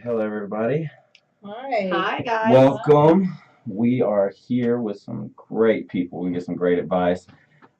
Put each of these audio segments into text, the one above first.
Hello, everybody. Hi. Hi, guys. Welcome. We are here with some great people. We get some great advice.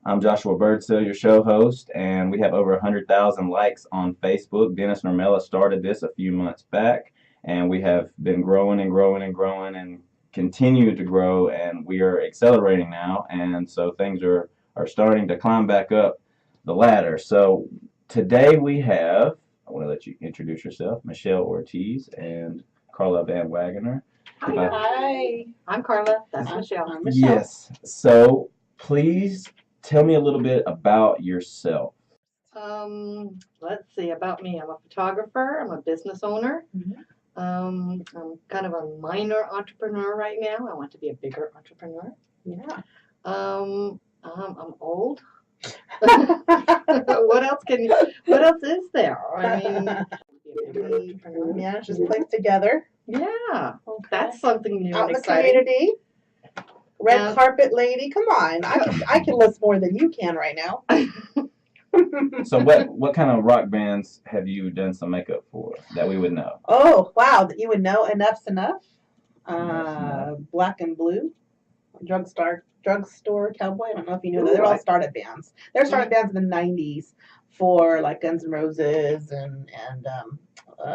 I'm Joshua Birdsell, your show host, and we have over 100,000 likes on Facebook. Dennis Normella started this a few months back, and we have been growing and growing and growing and continue to grow, and we are accelerating now, and so things are starting to climb back up the ladder. So today we have, I want to let you introduce yourself, Michelle Ortiz and Carla Van Wagoner. Hi, Uh, Hi. I'm Carla. That's I'm Michelle. Michelle. Yes. So please tell me a little bit about yourself. Let's see about me. I'm a photographer. I'm a business owner. Mhm. I'm kind of a minor entrepreneur right now. I want to be a bigger entrepreneur. Yeah. I'm old. What else is there? I mean, be a bigger We entrepreneur. manage this place together. Yeah, Okay. that's something new Out and in the exciting. community. Red Um, carpet lady. Come on. I can list more than you can right now. So what kind of rock bands have you done some makeup for that we would know? Oh, wow. That you would know. Enough's Enough. Enough's Enough. Black and Blue. Drugstore Cowboy. I don't know if you knew that. Ooh, They're all startup bands. They're startup bands in the 90s for like Guns N' Roses and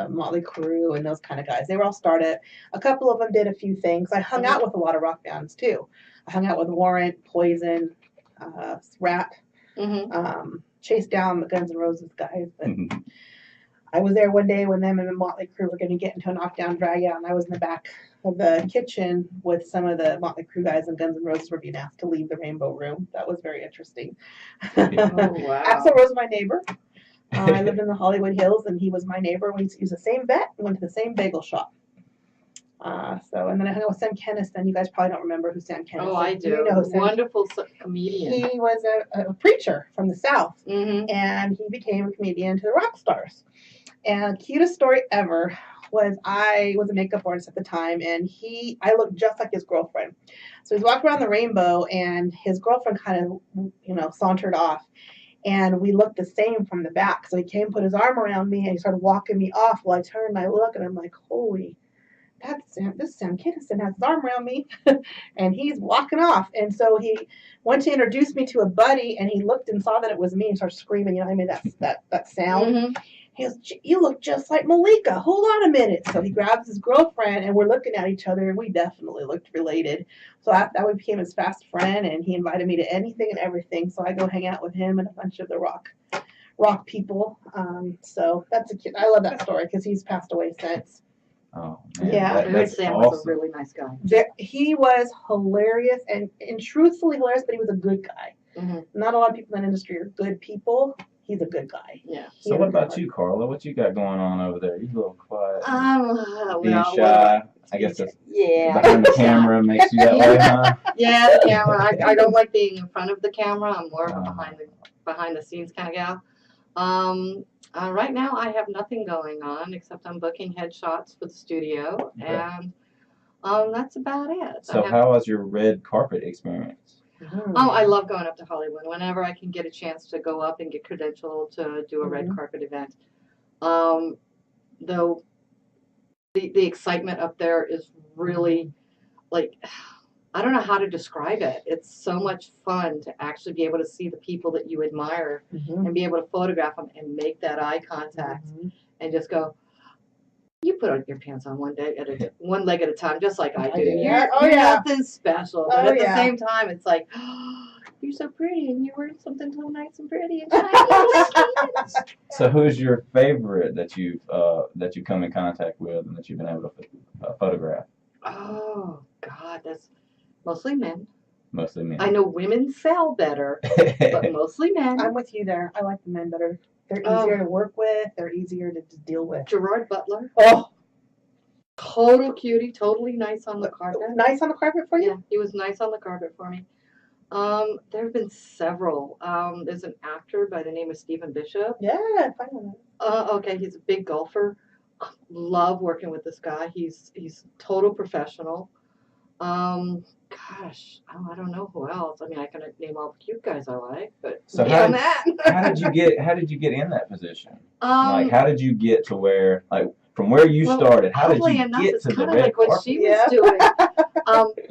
Motley Crue and those kind of guys. They were all startup. A couple of them did a few things. I hung out with a lot of rock bands too. I hung out with Warrant, Poison, Rat, chased down the Guns N' Roses guys. But I was there one day when them and the Motley Crue were going to get into a knockdown drag out, and I was in the back of the kitchen with some of the Motley Crue guys, and Guns N' Roses were being asked to leave the Rainbow Room. That was very interesting. Oh, wow. Axl Rose was my neighbor. I lived in the Hollywood Hills, and he was my neighbor. We used to use the same vet and went to the same bagel shop. And then I hung out with Sam Kinison. You guys probably don't remember who Sam Kinison is. Oh, I do. You know Sam. Wonderful comedian. He was a preacher from the South, Mm-hmm. and he became a comedian to the rock stars. And the cutest story ever was I was a makeup artist at the time, and I looked just like his girlfriend. So he's walking around the rainbow, and his girlfriend kind of, sauntered off. And we looked the same from the back. So he came, put his arm around me, and he started walking me off. Well, I turned and I look, and I'm like, holy, this Sam Kinison has his arm around me, and he's walking off. And so he went to introduce me to a buddy, and he looked and saw that it was me and started screaming. I made that sound. Mm-hmm. He goes, you look just like Malika. Hold on a minute. So he grabs his girlfriend, and we're looking at each other, and we definitely looked related. So that we became his fast friend, and he invited me to anything and everything. So I go hang out with him and a bunch of the rock people. So that's I love that story because he's passed away since. Oh man, Yeah. I heard that's Sam was a awesome. really nice guy. He was hilarious and truthfully hilarious, but he was a good guy. Mm-hmm. Not a lot of people in the industry are good people. He's a good guy. Yeah. So what about you, Carla? What you got going on over there? You a little quiet, being Well, shy. I guess it's yeah. behind the camera makes you that way, huh? Yeah, the camera. I don't like being in front of the camera. I'm more of a Uh-huh. behind the scenes kind of gal. Right now I have nothing going on except I'm booking headshots for the studio, Okay. and that's about it. So how was your red carpet experience? Oh, I love going up to Hollywood. Whenever I can get a chance to go up and get credentialed to do a red carpet event. Though the excitement up there is really like, I don't know how to describe it. It's so much fun to actually be able to see the people that you admire and be able to photograph them and make that eye contact and just go, you put on your pants on one leg at a time, just like I do. Yeah. You're nothing special, but at the yeah. same time, it's like, oh, you're so pretty, and you're wearing something so nice and pretty and shiny. So who's your favorite that you come in contact with and that you've been able to photograph? Oh God, that's mostly men. Mostly men. I know women sell better, but mostly men. I'm with you there. I like the men better. They're easier to work with. They're easier to deal with. Gerard Butler, Oh, total cutie, totally nice on the carpet. nice on the carpet for you? Yeah, he was nice on the carpet for me. There have been several. There's an actor by the name of Stephen Bishop. Yeah, fine. Okay, he's a big golfer. Love working with this guy. He's total professional. Gosh, I don't know who else. I mean, I can name all the cute guys I like, but So how did you get in that position? Like, how did you get to where, like, from where you started, how did oddly you enough, get it's to the kind of red like what carpet? she was doing.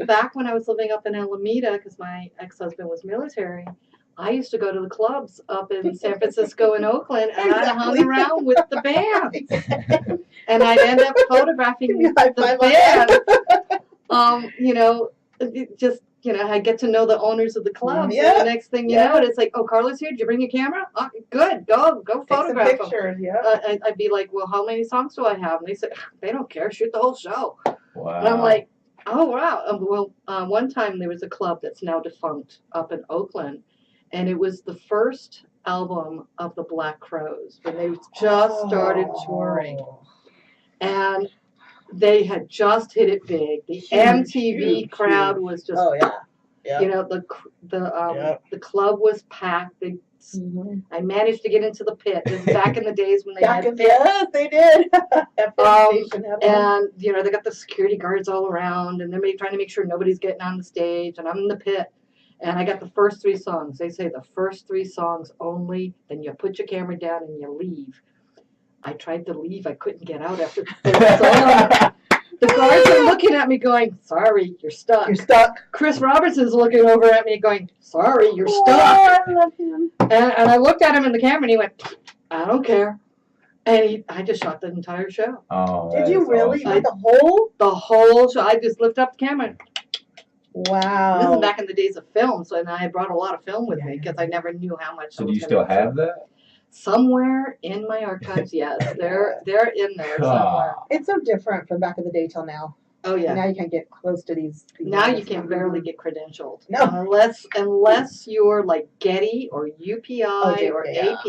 Back when I was living up in Alameda, because my ex-husband was military, I used to go to the clubs up in San Francisco and Oakland, and I hung around with the band. And I'd end up photographing the band. You know, I get to know the owners of the clubs. And the next thing you know, it's like, oh, Carla's here. Did you bring your camera? Oh, good. Go photograph them. I'd be like, well, how many songs do I have? And they said, they don't care. Shoot the whole show. Wow. And I'm like, oh, wow. One time there was a club that's now defunct up in Oakland, and it was the first album of the Black Crowes when they just started touring. And they had just hit it big. The MTV crowd was just, you know, the club was packed. I managed to get into the pit. This is back in the days when they had pits. Yes, they did. And, you know, they got the security guards all around, and they're trying to make sure nobody's getting on the stage, and I'm in the pit. And I got the first 3 songs. They say the first 3 songs only, then you put your camera down and you leave. I tried to leave. I couldn't get out after the 3rd song. The guards are looking at me going, sorry, you're stuck. You're stuck. Chris Robertson's looking over at me going, sorry, you're stuck. I love him. And I looked at him in the camera and he went, I don't care. And I just shot the entire show. Oh, did you really? Awesome. The whole show. I just lifted up the camera. Wow. This is back in the days of film, so I brought a lot of film with me because I never knew how much. So do you still have that? Somewhere in my archives, yes. They're in there somewhere. It's so different from back in the day till now. Oh yeah. Now you can't get close to these. Now you can barely get credentialed. No. Unless you're like Getty or UPI or AP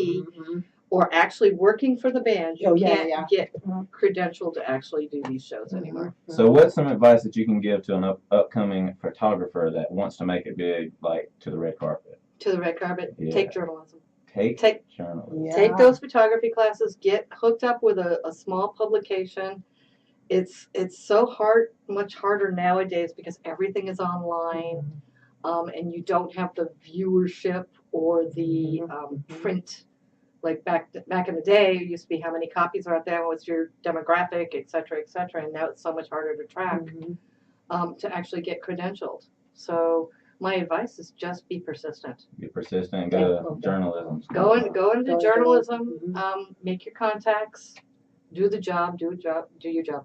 or actually working for the band, you can't get credentialed to actually do these shows anymore. So what's some advice that you can give to an upcoming photographer that wants to make it big, like to the red carpet? To the red carpet, take journalism. Take journalism. Yeah. Take those photography classes. Get hooked up with a small publication. It's so much harder nowadays because everything is online, and you don't have the viewership or the print. Like back in the day, it used to be how many copies are out there, what's your demographic, et cetera, and now it's so much harder to track to actually get credentialed. So my advice is just be persistent. Be persistent. Go to journalism. Go into journalism. Make your contacts. Do your job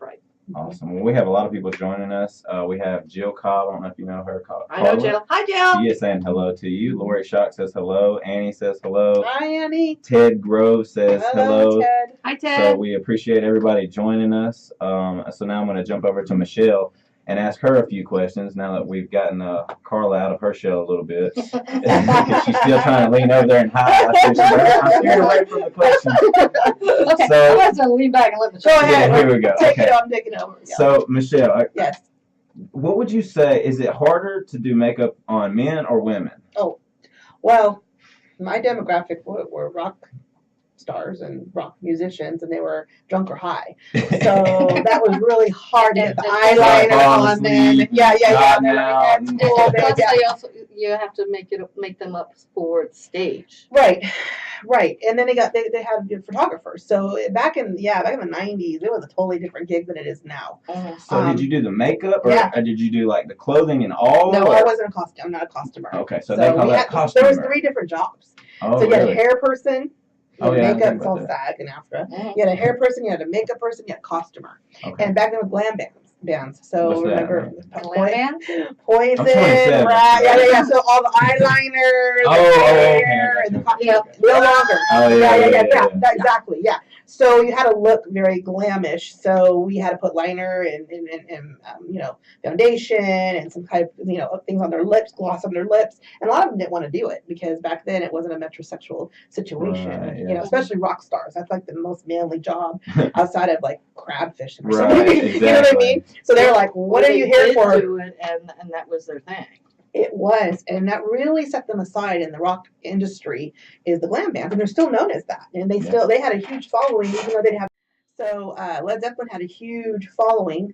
right. Awesome. Well, we have a lot of people joining us. We have Jill Cobb. I don't know if you know her. I know Jill. Hi, Jill. She is saying hello to you. Lori Shock says hello. Annie says hello. Hi, Annie. Ted Grove says hello. Ted. Hi, Ted. So we appreciate everybody joining us. So now I'm going to jump over to Michelle and ask her a few questions now that we've gotten Carla out of her shell a little bit. She's still trying to lean over there and hide. I'm scared away from the questions. Okay, So, I'm going to lean back and let the Go ahead. Here we go. Take it on, take it over. Yeah. So, Michelle, Yes. what would you say, is it harder to do makeup on men or women? Oh, well, my demographic were rock stars and rock musicians, and they were drunk or high. So that was really hard to get the eyeliner on them. Yeah. At school, Plus, you have to make them up for the stage. Right. And then they had photographers. So back in the 90s, it was a totally different gig than it is now. So did you do the makeup, or did you do like the clothing and all? No, I wasn't a costume. I'm not a costumer. Okay, so they call that costumer. There was 3 different jobs. Oh, so you had a hair person. Makeup, it's all SAG and AFTRA. You had a hair person, you had a makeup person, you had a costumer. Okay. And back then with glam bands. So remember Poison, right? So all the eyeliners, the hair, and the real longer. Exactly. So you had to look very glamish. So we had to put liner and foundation and some kind of things on their lips, gloss on their lips. And a lot of them didn't want to do it because back then it wasn't a metrosexual situation. Especially rock stars. That's like the most manly job outside of like crabfishing or something. Exactly. You know what I mean? So they're like, "What are you here for?" Do it, and that was their thing. It was, and that really set them aside in the rock industry. Is the glam bands, and they're still known as that. And they had a huge following, even though they didn't have. So Led Zeppelin had a huge following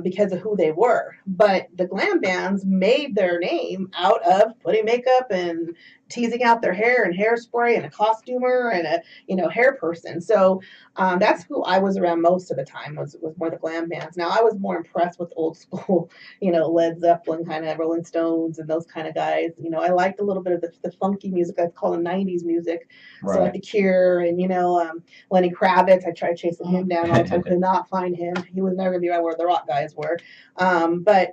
because of who they were. But the glam bands made their name out of putting makeup and teasing out their hair and hairspray and a costumer and a hair person. So that's who I was around most of the time was more the glam bands. Now I was more impressed with old school, Led Zeppelin kind of Rolling Stones and those kind of guys. I liked a little bit of the funky music. I call the 90s music. Right. So like The Cure and, Lenny Kravitz. I tried chasing him down all the time, could not find him. He was never going to be around where the rock guys were. But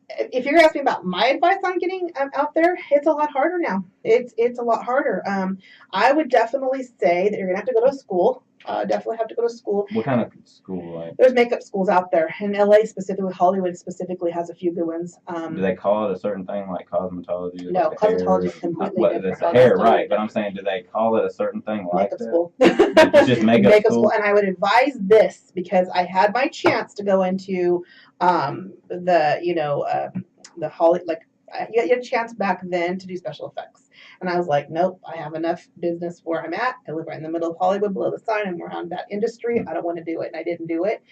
if you're asking about my advice on getting out there, it's a lot harder now. It's a lot harder. I would definitely say that you're going to have to go to school. Definitely have to go to school. What kind of school? Like? There's makeup schools out there. In LA specifically, Hollywood specifically has a few good ones. Do they call it a certain thing like cosmetology? No, like cosmetology is completely different. It's a hair, right? But I'm saying, do they call it a certain thing like makeup that? School. It's just makeup school. And I would advise this because I had my chance to go into the Holly, like you had a chance back then to do special effects. And I was like, nope, I have enough business where I'm at. I live right in the middle of Hollywood, below the sign, and we're on that industry. I don't want to do it, and I didn't do it.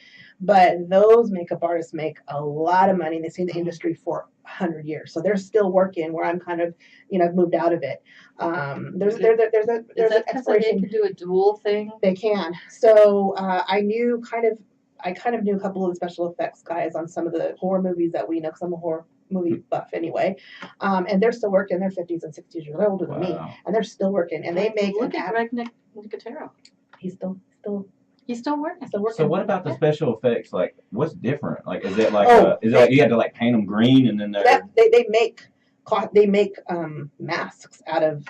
But those makeup artists make a lot of money. They've seen the industry for 100 years, so they're still working. Where I'm kind of, I've moved out of it. There's an expiration. They can do a dual thing. They can. So I kind of knew a couple of the special effects guys on some of the horror movies that we know, because I'm a horror movie buff anyway. And they're still working. They're 50s and 60s years older than me, and they're still working. And they make look at Greg Nicotero. He's still working. So what about the special effects? Like, what's different? Like, is it like you had to like paint them green and then they make masks out of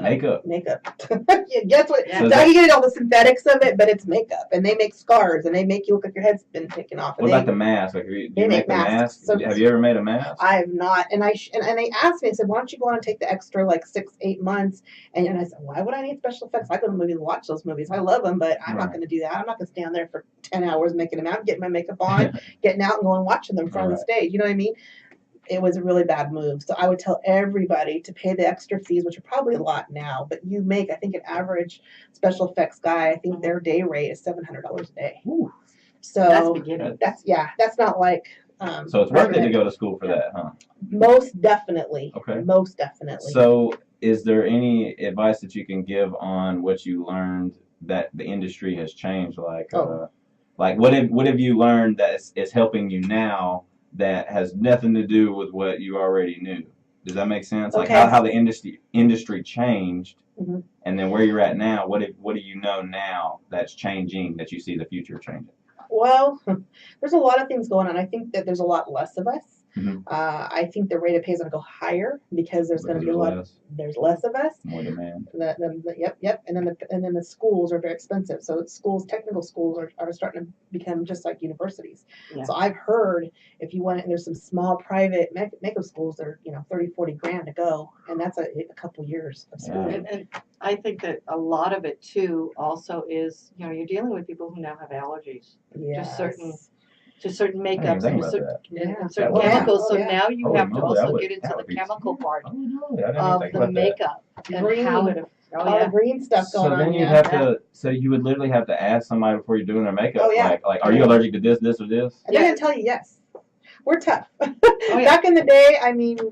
makeup. Guess what? Yeah. So you get all the synthetics of it, but it's makeup, and they make scars, and they make you look like your head's been taken off. What about the mask? Like, do you make the mask? So have you ever made a mask? I have not, and they asked me. I said, "Why don't you go on and take the extra 6-8 months?" And I said, "Why would I need special effects? I go to the movies and watch those movies. I love them, but I'm not going to do that. I'm not going to stand there for 10 hours making them out, getting my makeup on, getting out and going watching them in front of the stage. You know what I mean?" It was a really bad move. So I would tell everybody to pay the extra fees, which are probably a lot now, but you make, I think, an average special effects guy, I think their day rate is $700 a day. Ooh. So that's beginning. That's not like. So it's worth it to go to school for that, huh? Most definitely. Okay. Most definitely. So is there any advice that you can give on what you learned that the industry has changed? Like what have you learned that is helping you now that has nothing to do with what you already knew? Does that make sense? Okay. Like how the industry changed, mm-hmm. and then where you're at now. What do you know now that's changing that you see the future changing? Well, there's a lot of things going on. I think that there's a lot less of us. Mm-hmm. I think the rate of pay is going to go higher because there's going to be there's less of us. More demand. Yep. And then the schools are very expensive. So technical schools are starting to become just like universities. Yeah. So I've heard if you want, there's some small private makeup schools that are, $30-40 grand to go. And that's a couple years of school. Yeah. And I think that a lot of it too also is, you're dealing with people who now have allergies. Yes. To certain makeups and certain Yeah. chemicals. So now you have to also get into the chemical part of the makeup and how it. All the green stuff going on. So then you have to. So you would literally have to ask somebody before you're doing their makeup. Oh, yeah. Like, are you allergic to this, or this? And they're gonna tell you yes. We're tough. Back in the day,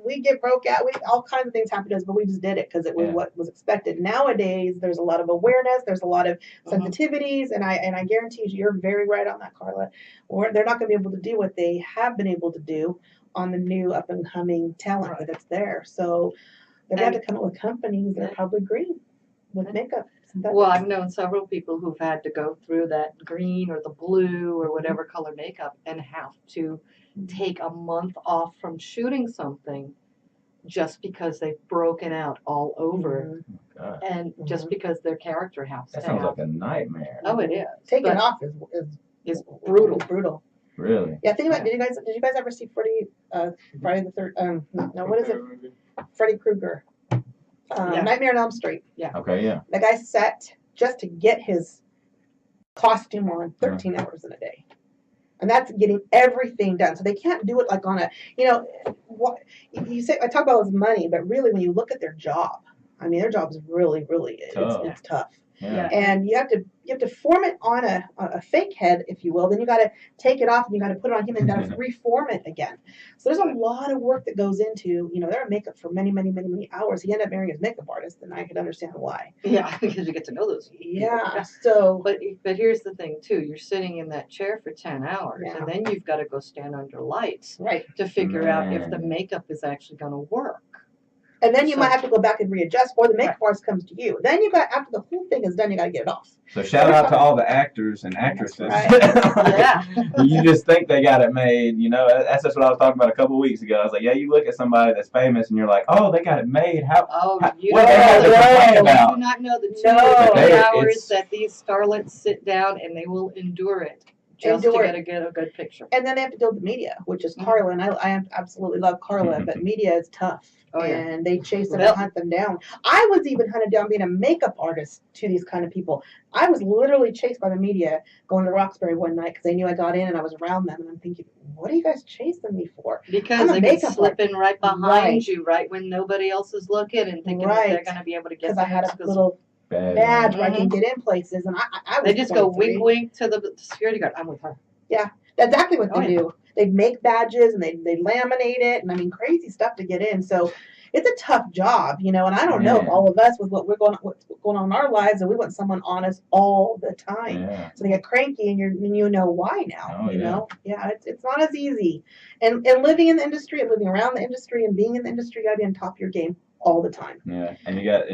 we get broke out. All kinds of things happen to us, but we just did it because it was what was expected. Nowadays, there's a lot of awareness. There's a lot of sensitivities, and I guarantee you're very right on that, Carla. They're not going to be able to do what they have been able to do on the new up and coming talent that's there. So they're going to have to come up with companies that are probably green with makeup. Well, I've known several people who've had to go through that green or the blue or whatever color makeup and have to take a month off from shooting something just because they've broken out all over and just because their character has that sounds like a nightmare. Oh, it is. Taking it off is brutal. Really? Yeah, think about it. Did you guys ever see Friday the Third? No, what is it? Freddy Krueger. Nightmare on Elm Street. Yeah. Okay. Yeah. The guy set just to get his costume on 13 hours in a day. And that's getting everything done. So they can't do it like on what you say. I talk about this money, but really when you look at their job, their job is really, really, it's tough. Yeah. And you have to form it on a fake head, if you will. Then you got to take it off and you got to put it on him and got to reform it again. So there's a lot of work that goes into, they're in makeup for many, many, many, many hours. He ended up marrying his makeup artist, and I could understand why. Yeah, because you get to know those people. Yeah. So, but here's the thing too. You're sitting in that chair for 10 hours, and then you've got to go stand under lights, right, to figure out if the makeup is actually going to work. And then you might have to go back and readjust, or the makeup artist comes to you. Then after the whole thing is done, you got to get it off. So shout out to all the actors and actresses. Right. Yeah. You just think they got it made, That's just what I was talking about a couple of weeks ago. I was like, yeah, you look at somebody that's famous and you're like, oh, they got it made. What they have to complain about? You do not know the 2 or 3 hours that these starlets sit down and they will endure it. Just to get a good picture. And then they have to deal with the media, which is Carla, and I absolutely love Carla, but media is tough. And they chase them and hunt them down. I was even hunted down being a makeup artist to these kind of people. I was literally chased by the media going to Roxbury one night because they knew I got in and I was around them. And I'm thinking, what are you guys chasing me for? Because they can slip in right behind you, right when nobody else is looking, and thinking that they're going to be able to get. Because I had a little badge where I can get in places, and I was. They just go wink, wink to the security guard. I'm with her. Yeah, that's exactly what they do. They make badges and they laminate it, and I mean crazy stuff to get in. So it's a tough job, and I don't know if all of us with what's going on in our lives, and we want someone honest all the time. Yeah. So they get cranky, and you know why now. Yeah, it's not as easy. And living in the industry, and living around the industry, and being in the industry, you got to be on top of your game all the time. Yeah, and you got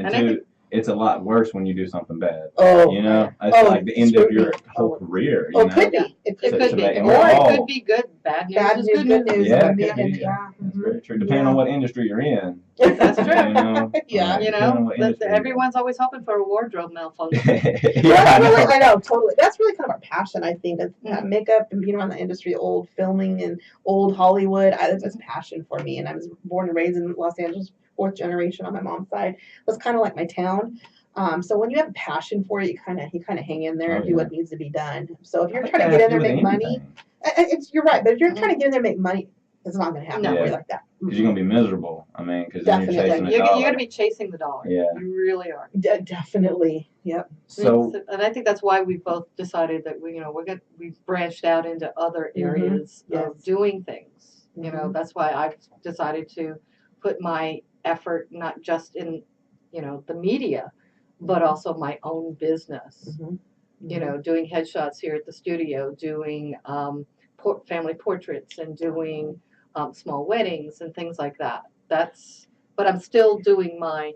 it's a lot worse when you do something bad. Oh, it's like the end of your whole career. It could be. It could be. Or it could be good. Bad news is good news. Yeah, that's very true. Depending on what industry you're in. That's true. Yeah. Everyone's always hoping for a wardrobe malfunction. I know, totally. That's really kind of our passion, I think. That makeup and being around the industry, old filming and old Hollywood. That's a passion for me. And I was born and raised in Los Angeles. 4th generation on my mom's side. Was kind of like my town. So when you have a passion for it, you kind of hang in there and do what needs to be done. So if you're trying to get in there and make money, you're right. But if you're trying to get in there and make money, it's not going to happen like that. Because you're going to be miserable. I mean, because then you're chasing the dollar. dollar. You're going to be chasing the dollar. Yeah. You really are. Definitely. Yep. So, and I think that's why we both decided that we've branched out into other areas of doing things. That's why I've decided to put my effort not just in the media, but also my own business. Doing headshots here at the studio, doing family portraits, and doing small weddings and things like that. But I'm still doing my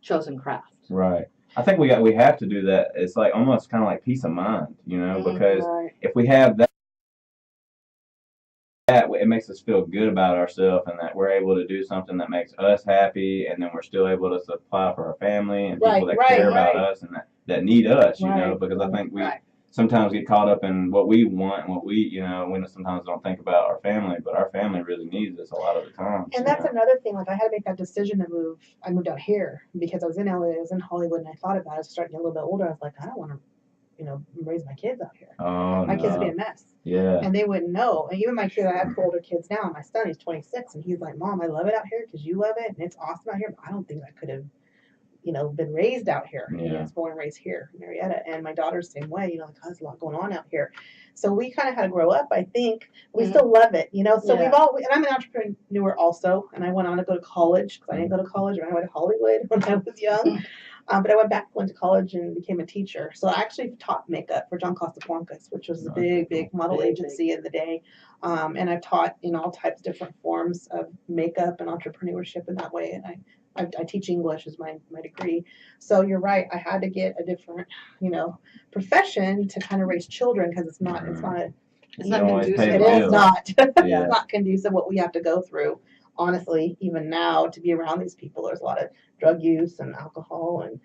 chosen craft. Right. I think we have to do that. It's like almost kind of like peace of mind, because if we have that, it makes us feel good about ourselves, and that we're able to do something that makes us happy, and then we're still able to supply for our family and people that care about us and that need us, because I think we sometimes get caught up in what we want and what we sometimes don't think about our family, but our family really needs us a lot of the time. And that's another thing. Like I had to make that decision to move. I moved out here because I was in LA, I was in Hollywood, and I thought about it. I was starting to get a little bit older. I was like, I don't want to raise my kids out here. My kids would be a mess. Yeah. And they wouldn't know. And even my kid, I have 2 older kids now. My son, he's 26, and he's like, Mom, I love it out here because you love it, and it's awesome out here. But I don't think I could have, been raised out here. Yeah. I was born and raised here in Marietta, and my daughter's the same way. There's a lot going on out here. So we kind of had to grow up. I think we still love it, So we've all, and I'm an entrepreneur also, and I went on to go to college because I didn't go to college. I went to Hollywood when I was young. But I went to college and became a teacher. So I actually taught makeup for John Costafuancas, which was a big model agency in the day. And I've taught in all types, different forms of makeup and entrepreneurship in that way. And I teach English as my degree. So you're right. I had to get a different, profession to kind of raise children because it's not conducive. It is not. It's not conducive what we have to go through. Honestly, even now, to be around these people, there's a lot of drug use and alcohol and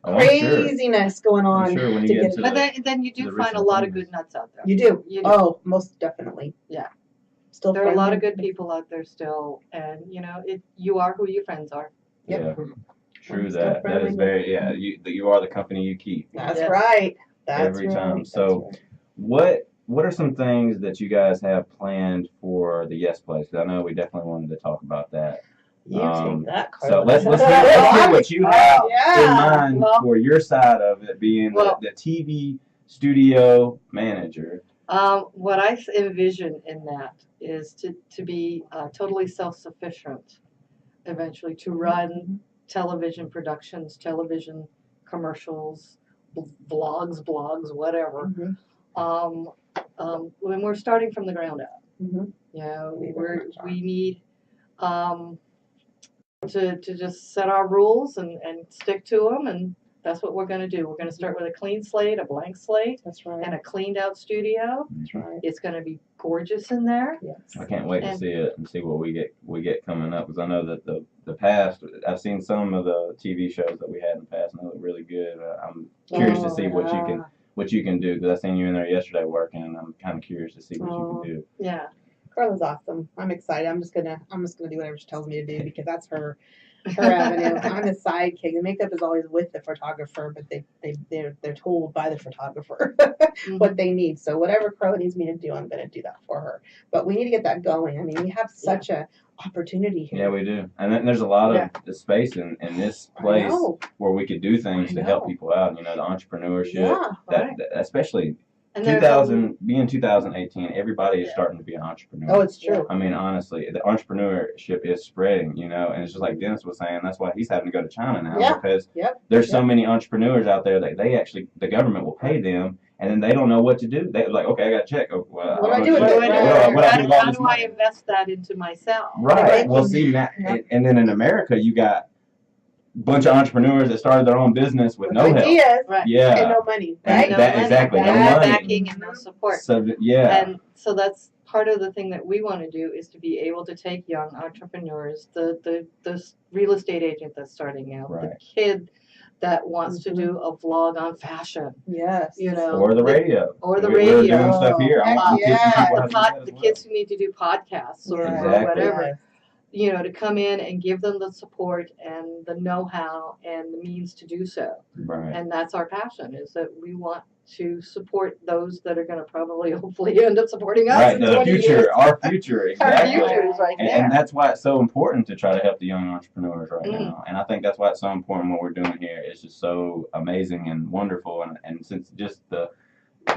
craziness going on. Sure, but then you do find a lot of good nuts out there. You do. Oh, most definitely. Yeah. Still, there are a lot of good people out there still, and you are who your friends are. Yep. Yeah. True that. That is very you are the company you keep. That's right. That's every time. So, what are some things that you guys have planned for the YESPlace? Because I know we definitely wanted to talk about that. You take that, Carla. So let's hear what you have in mind Well, for your side of it, being Well- the TV studio manager. What I envision in that is to be totally self-sufficient eventually, to run television productions, television commercials, vlogs, blogs, whatever. When we're starting from the ground up, you know, we need to just set our rules and stick to them, and that's what we're going to do. We're going to start with a clean slate, a blank slate, That's right. and a cleaned out studio. That's right. It's going to be gorgeous in there. Yes. I can't wait to see it and see what we get coming up, because I know that the past, I've seen some of the TV shows that we had in the past, and they look really good. I'm curious to see what you can do, because I seen you in there yesterday working, and I'm kind of curious to see what you can do. Yeah. Carla's awesome. I'm excited. I'm just gonna do whatever she tells me to do, because that's her avenue. I'm the sidekick. The makeup is always with the photographer, but they're told by the photographer what they need. So whatever Carla needs me to do, I'm gonna do that for her. But we need to get that going. I mean, we have such a opportunity here. Yeah, we do. And then there's a lot of the space in this place where we could do things to help people out. You know, the entrepreneurship, that especially. And 2018, everybody is starting to be an entrepreneur. Oh, it's true. I mean, honestly, the entrepreneurship is spreading, you know, and it's just like Dennis was saying, that's why he's having to go to China now, because there's so many entrepreneurs out there that they actually, the government will pay them, and then they don't know what to do. They're like, okay, I got a check. Oh, well, what do I do with it? How do I invest that into myself? Right. Well, see, and then in America, you got bunch of entrepreneurs that started their own business with no ideas, help. Yeah. And no money. Right? Exactly. No money. Backing and no support. So, And so that's part of the thing that we want to do, is to be able to take young entrepreneurs, the real estate agent that's starting out, the kid that wants to do a vlog on fashion. Yes. You know. Or the radio. Or the radio. We're doing stuff here. The kids who need to do podcasts or whatever. You know, to come in and give them the support and the know-how and the means to do so. Right. And that's our passion, is that we want to support those that are going to probably, hopefully, end up supporting us. Right, in the 20 future, years. our future, exactly. Our future is right there. And that's why it's so important to try to help the young entrepreneurs right now. And I think that's why it's so important what we're doing here. It's just so amazing and wonderful. And since just the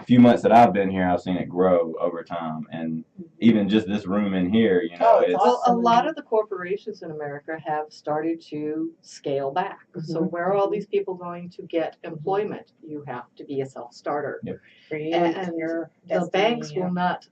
few months that I've been here, I've seen it grow over time, and even just this room in here, you know, well, a lot of the corporations in America have started to scale back. So where are all these people going to get employment? You have to be a self-starter. Yep. And the banks will not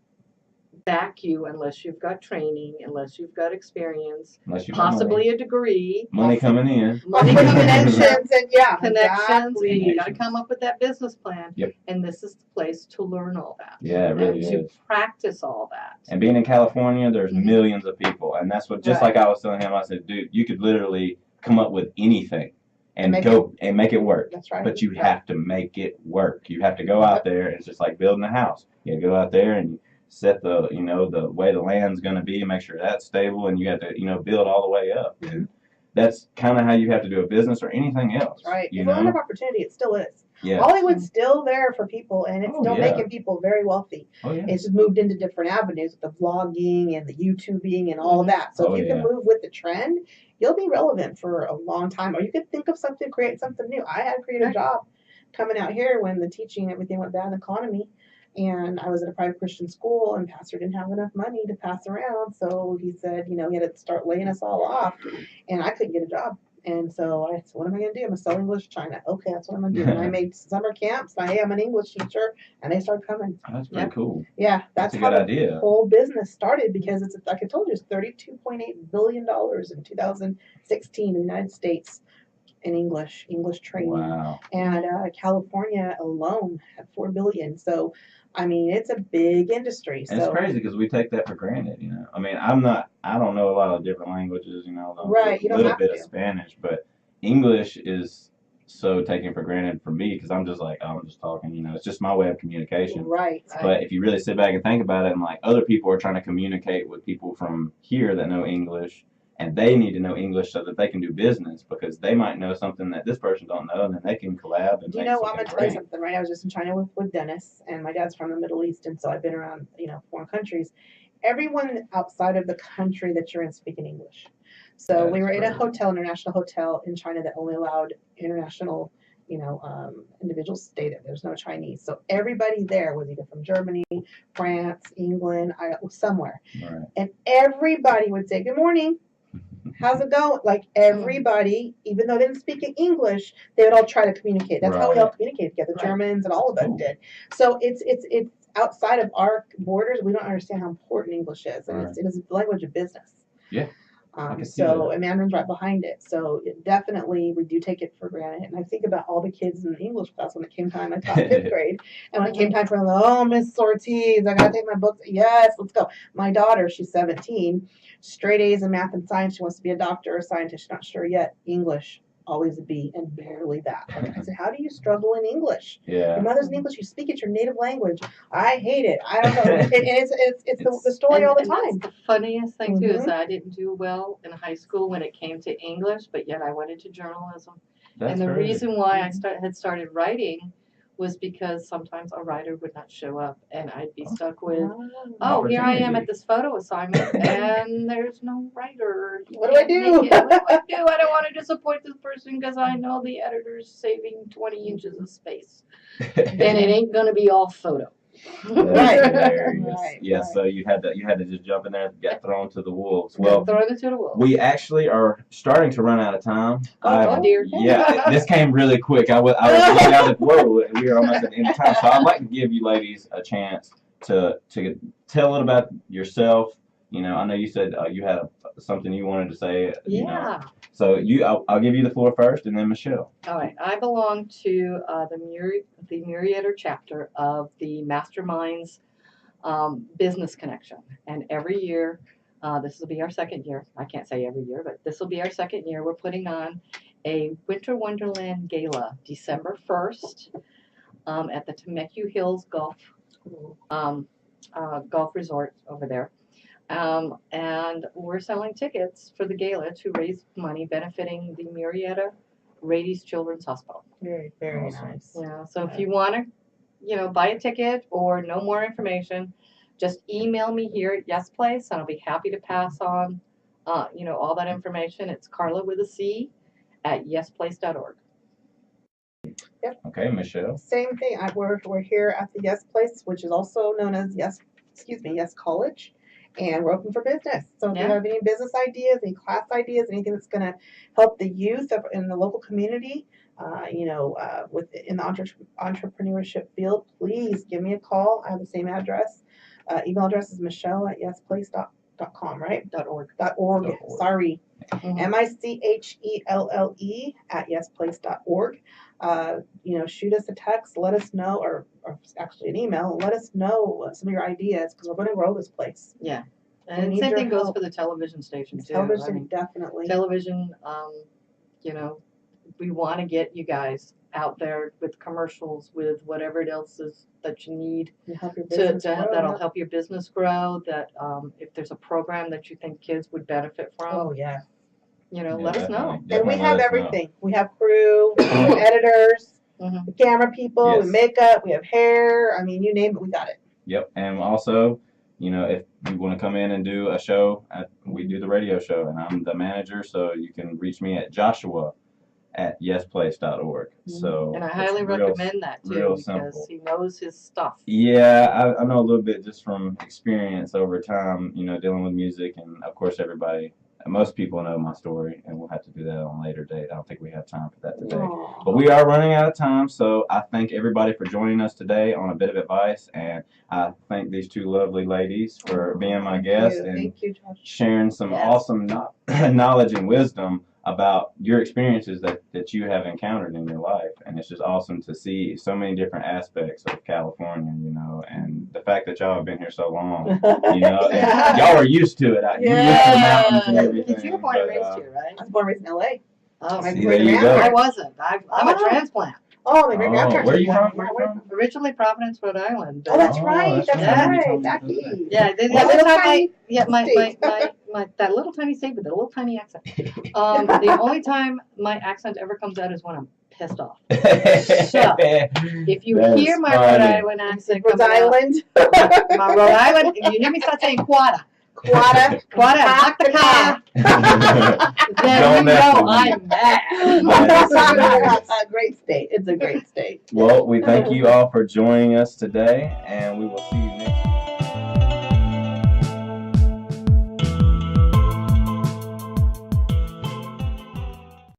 back you unless you've got training, unless you've got experience, possibly a degree. Money coming in. Connections and connections, and you got to come up with that business plan. Yep. And this is the place to learn all that. Yeah, it really and to practice all that. And being in California, there's millions of people, and that's what, just like I was telling him, I said, dude, you could literally come up with anything and make it work. That's right. But you have to make it work. You have to go out there, and it's just like building a house. You go out there and set the way the land's going to be, and make sure that's stable, and you have to build all the way up. And that's kind of how you have to do a business or anything else. Right. There's a lot of opportunity. It still is. Yeah. Hollywood's still there for people, and it's still making people very wealthy. Oh, yeah. It's just moved into different avenues, the vlogging and the YouTubing and all of that. So if you can move with the trend, you'll be relevant for a long time. Or you could think of something, create something new. I had to create a job coming out here when the teaching and everything went bad in the economy. And I was at a private Christian school, and pastor didn't have enough money to pass around. So he said, he had to start laying us all off, and I couldn't get a job. And so I said, what am I going to do? I'm going to sell English to China. Okay, that's what I'm going to do. And I made summer camps. Hey, I'm an English teacher. And they started coming. Oh, that's pretty cool. Yeah, that's a how good idea. The whole business started, because it's, like I told you, it's $32.8 billion in 2016 in the United States. In English training. Wow. And California alone had $4 billion. So, I mean, it's a big industry. And it's crazy because we take that for granted, I mean, I don't know a lot of different languages, Right. You don't have a little bit of Spanish, but English is so taken for granted for me, because I'm just like, I'm just talking, it's just my way of communication. Right. But if you really sit back and think about it, and like other people are trying to communicate with people from here that know English, and they need to know English so that they can do business, because they might know something that this person don't know, and then they can collab and make I'm something going to tell you something, right? I was just in China with Dennis, and my dad's from the Middle East, and so I've been around, foreign countries. Everyone outside of the country that you're in speaking English. So That we is were in a crazy. hotel, international hotel in China that only allowed international, individuals stay there. There's no Chinese. So everybody there was either from Germany, France, England, somewhere. Right. And everybody would say, "Good morning. How's it going?" Like everybody, even though they didn't speak in English, they would all try to communicate. That's how we all Right. communicated together. Right. Germans and all of us Cool. did. So it's outside of our borders. We don't understand how important English is, and Right. it is a language of business. Yeah. I can see So that. and Mandarin's right behind it. So definitely we do take it for granted. And I think about all the kids in the English class when it came time. I taught fifth grade, and when it came time for oh, Miss Ortiz, I gotta take my books. Yes, let's go. My daughter, she's 17, straight A's in math and science. She wants to be a doctor or a scientist. She's not sure yet. English, always a B, and barely that. Like I said, how do you struggle in English? Yeah. Your mother's in English. You speak it your native language. I hate it. I don't know. And it's the story all the time. That's the funniest thing too is Mhm. that I didn't do well in high school when it came to English, but yet I went into journalism. That's And the crazy. reason why I had started writing was because sometimes a writer would not show up, and I'd be stuck with, oh, here I am Opportunity. at this photo assignment, and there's no writer. You What do I can't do? make it. What do I do? I don't want to disappoint this person because I know the editor's saving 20 inches of space, and it ain't gonna be all photo. That's Right. hilarious. Right, Yeah, right. so you had to just jump in there and get thrown to the wolves. Well, Throw it to the wolves. we actually are starting to run out of time. Oh, dear. Yeah, this came really quick. I was like, whoa, we are almost at the end of time. So I'd like to give you ladies a chance to tell a little about yourself. I know you said you had something you wanted to say. Yeah. So I'll give you the floor first, and then Michelle. All right. I belong to the Murrieta chapter of the Masterminds Business Connection. And every year, this will be our second year. I can't say every year, but this will be our second year. We're putting on a Winter Wonderland Gala December 1st at the Temecula Hills Golf Resort over there. And we're selling tickets for the gala to raise money benefiting the Murrieta Rades Children's Hospital. Very, very Awesome. nice. Yeah, so if you want to, buy a ticket or know more information, just email me here at YESPlace, and I'll be happy to pass on, all that information. It's Carla with a C at YESPlace.org. Okay, Michelle. Same thing. We're here at the YESPlace, which is also known as Yes College, and we're open for business. So if you have any business ideas, any class ideas, anything that's going to help the youth in the local community, in the entrepreneurship field, please give me a call. I have the same address. Email address is michelle@yesplace.com, right? .org. .org. Sorry. Mhm. MICHELLE at yesplace.org. Shoot us a text, let us know, or actually an email, let us know some of your ideas, because we're going to grow this place. Yeah. We And need same your thing goes help. for the television station too. Television, definitely. Television, we want to get you guys out there with commercials, with whatever else is that you need You help your business grow, that'll yeah. help your business grow. That if there's a program that you think kids would benefit from, Oh, yeah. let us know. And we have everything. We have crew, we have editors, Mhm. the camera people, Yes. we makeup, we have hair. I mean, you name it, we got it. Yep, and also, if you want to come in and do a show, we do the radio show, and I'm the manager, so you can reach me at joshua@yesplace.org. So And I it's highly real- recommend that too, real because simple. he knows his stuff. Yeah, I know a little bit just from experience over time, dealing with music, and of course most people know my story, and we'll have to do that on a later date. I don't think we have time for that today. Aw. But we are running out of time, so I thank everybody for joining us today on A Bit of Advice, and I thank these two lovely ladies for being my guests and Thank you, Josh. sharing some Yes. awesome knowledge and wisdom about your experiences that you have encountered in your life. And it's just awesome to see so many different aspects of California, and the fact that y'all have been here so long, and y'all are used to it. You're used to the mountains and everything. You were born and but, raised here, right? I was born and raised in LA. Oh, My See, great there you go. I grandparents. wasn't. I'm a Oh. transplant. Oh, my great Oh, grandparents. where are you Yeah, from? yeah, Where you where- from? Originally Providence, Rhode Island. Oh, that's Oh, right. that's That's right. right. You told me Becky. that. Yeah, the Well, only little time tiny my state. that little tiny state with a little tiny accent. The only time my accent ever comes out is when I'm pissed off. If you That hear is my funny. Rhode Island accent Rhode coming out, Island. my Rhode Island, if you hear me start saying quada, Quada. Knock the car. Then Don't you mess know with I'm mad. Yes. A great state. It's a great state. Well, we thank you all for joining us today, and we will see you next time.